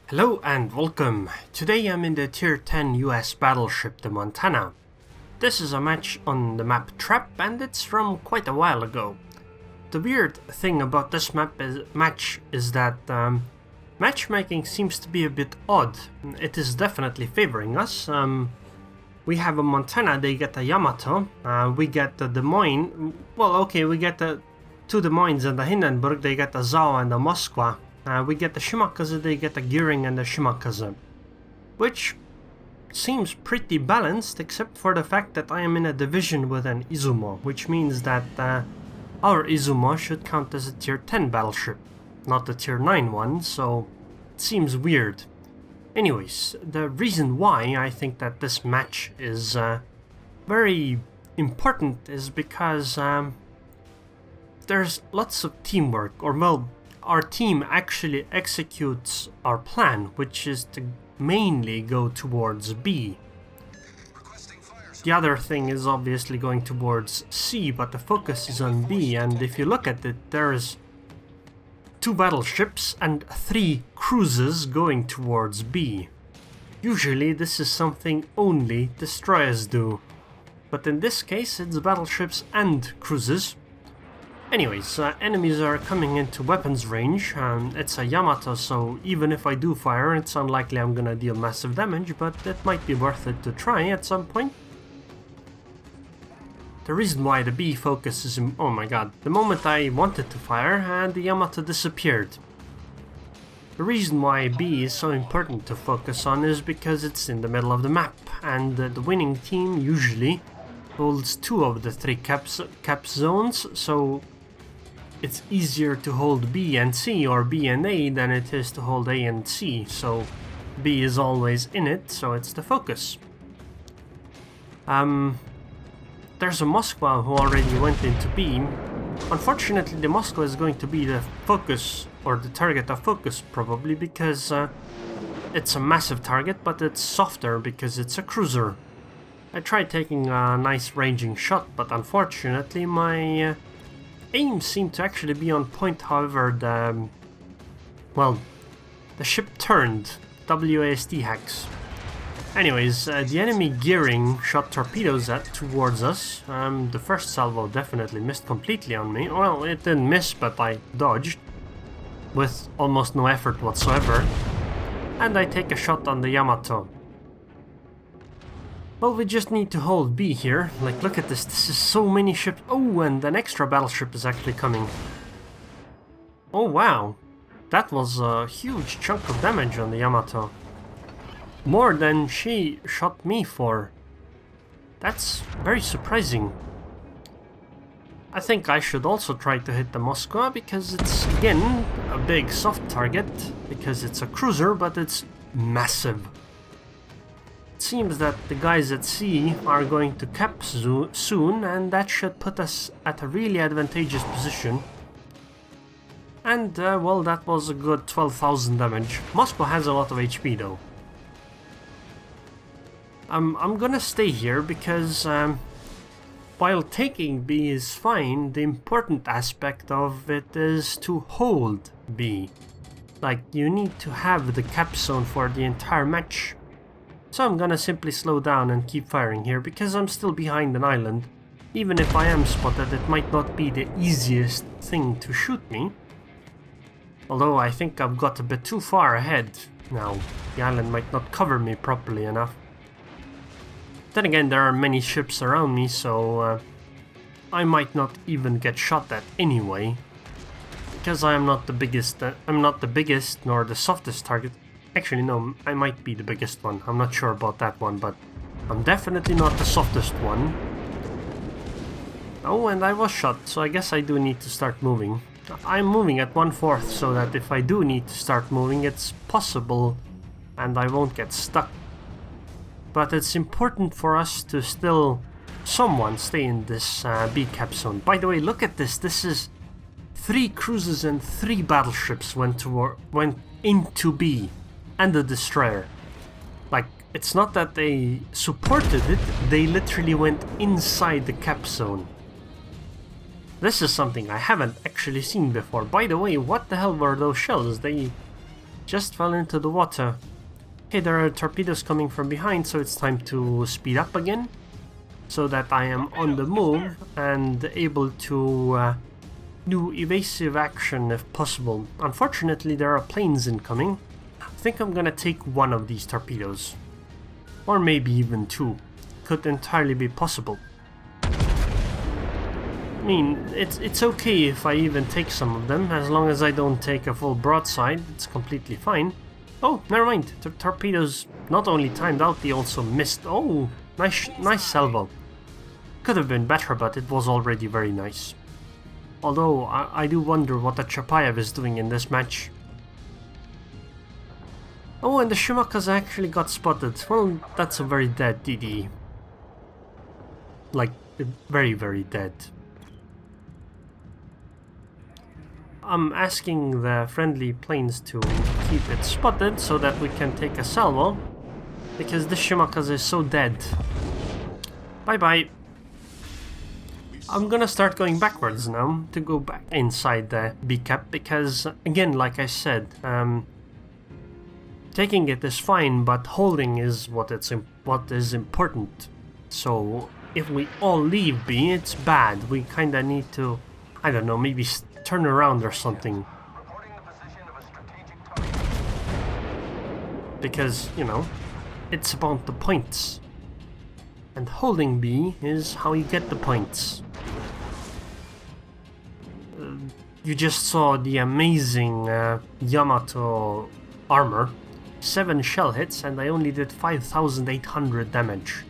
Hello and welcome. Today I'm in the tier 10 US battleship, the Montana. This is a match on the map Trap and it's from quite a while ago. The weird thing about this match is that matchmaking seems to be a bit odd. It is definitely favoring us. We have a Montana, they get a Yamato, we get the Des Moines, we get the two Des Moines and the Hindenburg, they get a Zao and a Moskwa. We get the Shimakaze, they get the Gearing and the Shimakaze, which seems pretty balanced except for the fact that I am in a division with an Izumo, which means that our Izumo should count as a tier 10 battleship, not a tier 9 one, so it seems weird. Anyways, the reason why I think that this match is very important is because there's lots of teamwork, our team actually executes our plan, which is to mainly go towards B. The other thing is obviously going towards C, but the focus is on B, and if you look at it, there's 2 battleships and 3 cruisers going towards B. Usually this is something only destroyers do, but in this case it's battleships and cruisers. Anyways, enemies are coming into weapons range. It's a Yamato, so even if I do fire, it's unlikely I'm gonna deal massive damage, but it might be worth it to try at some point. The reason why the B focuses... oh my god, the moment I wanted to fire, the Yamato disappeared. The reason why B is so important to focus on is because it's in the middle of the map, and the winning team usually holds 2 of the 3 cap zones, so it's easier to hold B and C or B and A than it is to hold A and C, so B is always in it, so it's the focus. There's a Moskwa who already went into B. Unfortunately, the Moskwa is going to be the focus, or the target of focus probably, because it's a massive target, but it's softer because it's a cruiser. I tried taking a nice ranging shot, but unfortunately my aim seemed to actually be on point. However, the ship turned. WASD hacks. Anyways, the enemy Gearing shot torpedoes towards us. The first salvo definitely missed completely on me. Well, it didn't miss, but I dodged with almost no effort whatsoever. And I take a shot on the Yamato. Well, we just need to hold B here. Like, look at this. This is so many ships. Oh, and an extra battleship is actually coming. Oh, wow. That was a huge chunk of damage on the Yamato. More than she shot me for. That's very surprising. I think I should also try to hit the Moskwa, because it's, again, a big soft target. Because it's a cruiser, but it's massive. It seems that the guys at sea are going to cap soon, and that should put us at a really advantageous position. And, well, that was a good 12,000 damage. Moscow has a lot of HP though. I'm gonna stay here because, while taking B is fine, the important aspect of it is to hold B. Like, you need to have the cap zone for the entire match. So I'm gonna simply slow down and keep firing here, because I'm still behind an island. Even if I am spotted, it might not be the easiest thing to shoot me. Although I think I've got a bit too far ahead now. The island might not cover me properly enough. Then again, there are many ships around me, so I might not even get shot at anyway. Because I'm not the biggest nor the softest target. Actually, no, I might be the biggest one. I'm not sure about that one, but I'm definitely not the softest one. Oh, and I was shot, so I guess I do need to start moving. I'm moving at 1/4, so that if I do need to start moving, it's possible and I won't get stuck. But it's important for us to still somewhat stay in this B cap zone. By the way, look at this. This is 3 cruisers and 3 battleships went into B. And the destroyer. Like, it's not that they supported it, they literally went inside the cap zone. This is something I haven't actually seen before. By the way, what the hell were those shells? They just fell into the water. Okay, there are torpedoes coming from behind, so it's time to speed up again, so that I am on the move and able to do evasive action if possible. Unfortunately, there are planes incoming. I think I'm gonna take one of these torpedoes, or maybe even two. Could entirely be possible. I mean, it's okay if I even take some of them, as long as I don't take a full broadside. It's completely fine. Oh, never mind. The torpedoes not only timed out, they also missed. Oh, nice salvo. Could have been better, but it was already very nice. Although, I do wonder what the Chapayev is doing in this match. Oh, and the Shimakas actually got spotted. Well, that's a very dead DD. Like, very, very dead. I'm asking the friendly planes to keep it spotted so that we can take a salvo, because this Shimakas is so dead. Bye-bye. I'm gonna start going backwards now to go back inside the B cap, because, again, like I said, taking it is fine, but holding is what is important. So if we all leave B, it's bad. We kinda need to, I don't know, maybe turn around or something. Because, you know, it's about the points. And holding B is how you get the points. You just saw the amazing Yamato armor. 7 shell hits and I only did 5,800 damage.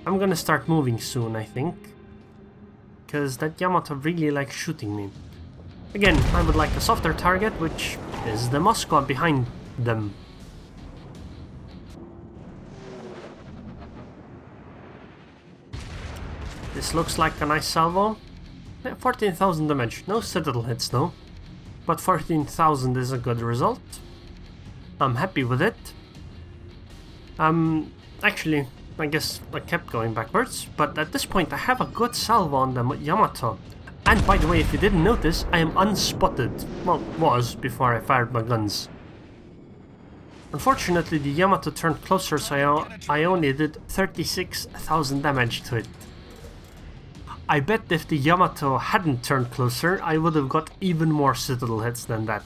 I'm gonna start moving soon, I think. Because that Yamato really likes shooting me. Again, I would like a softer target, which is the Moscow behind them. This looks like a nice salvo. 14,000 damage. No citadel hits though. But 14,000 is a good result. I'm happy with it. Actually, I guess I kept going backwards, but at this point I have a good salvo on the Yamato. And by the way, if you didn't notice, I am unspotted. Well, was before I fired my guns. Unfortunately, the Yamato turned closer, so I only did 36,000 damage to it. I bet if the Yamato hadn't turned closer, I would have got even more citadel hits than that.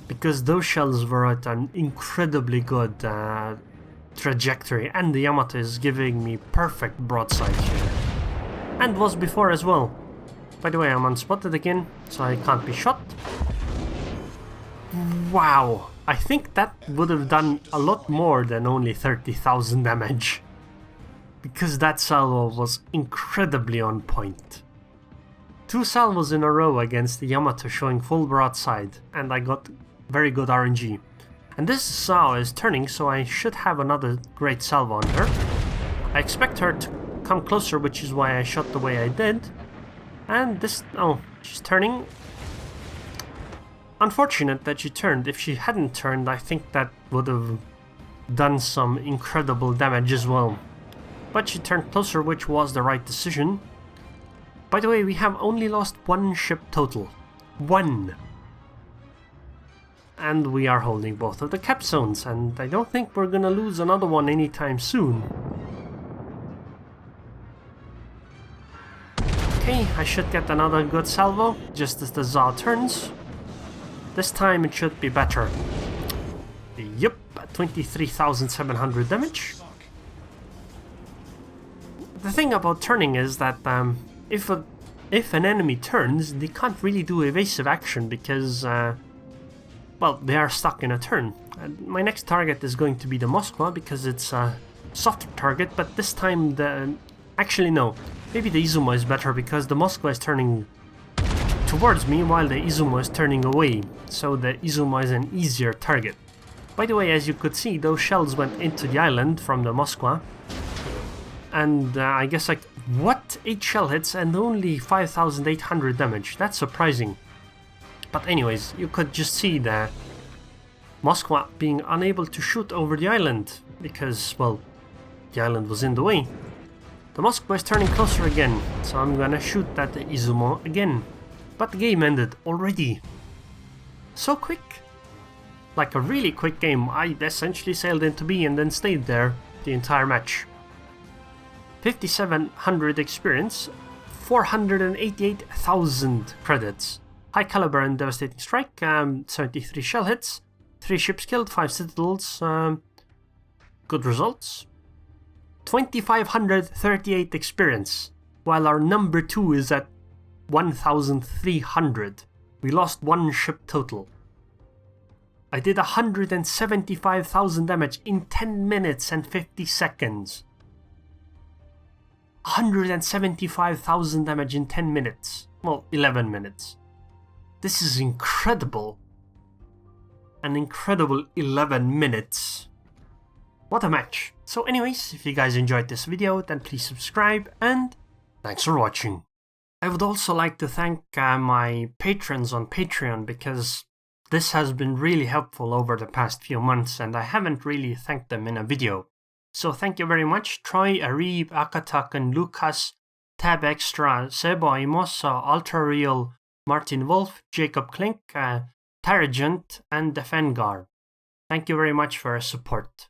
Because those shells were at an incredibly good trajectory, and the Yamato is giving me perfect broadside here. And was before as well. By the way, I'm unspotted again, so I can't be shot. Wow, I think that would have done a lot more than only 30,000 damage. Because that salvo was incredibly on point. 2 salvos in a row against the Yamato showing full broadside, and I got very good RNG. And this Sao is turning, so I should have another great salvo on her. I expect her to come closer, which is why I shot the way I did. And this... oh, she's turning. Unfortunate that she turned. If she hadn't turned, I think that would have done some incredible damage as well. But she turned closer, which was the right decision. By the way, we have only lost 1 ship total. 1! And we are holding both of the cap zones, and I don't think we're gonna lose another one anytime soon. Okay, I should get another good salvo, just as the Za turns. This time it should be better. Yup, 23,700 damage. The thing about turning is that if an enemy turns, they can't really do evasive action because, well, they are stuck in a turn. My next target is going to be the Moskva because it's a softer target, but this time the... actually no, maybe the Izumo is better because the Moskva is turning towards me while the Izumo is turning away, so the Izumo is an easier target. By the way, as you could see, those shells went into the island from the Moskva. And I guess like, what? 8 shell hits and only 5,800 damage. That's surprising. But anyways, you could just see the Moskva being unable to shoot over the island because, well, the island was in the way. The Moskva is turning closer again, so I'm gonna shoot at the Izumo again. But the game ended already. So quick. like a really quick game. I essentially sailed into B and then stayed there the entire match. 5700 experience, 488,000 credits. High caliber and devastating strike, 73 shell hits, 3 ships killed, 5 citadels, good results. 2538 experience, while our number 2 is at 1300. We lost 1 ship total. I did 175,000 damage in 10 minutes and 50 seconds. 175,000 damage in 10 minutes. Well, 11 minutes. This is incredible. An incredible 11 minutes. What a match. So anyways, if you guys enjoyed this video, then please subscribe and thanks for watching. I would also like to thank my patrons on Patreon, because this has been really helpful over the past few months and I haven't really thanked them in a video. So thank you very much, Troy, Arib, Akatak and Lucas, Tab Extra, Sebo Imosa, Ultra Real, Martin Wolf, Jacob Klink, Taragent and Defengar. Thank you very much for your support.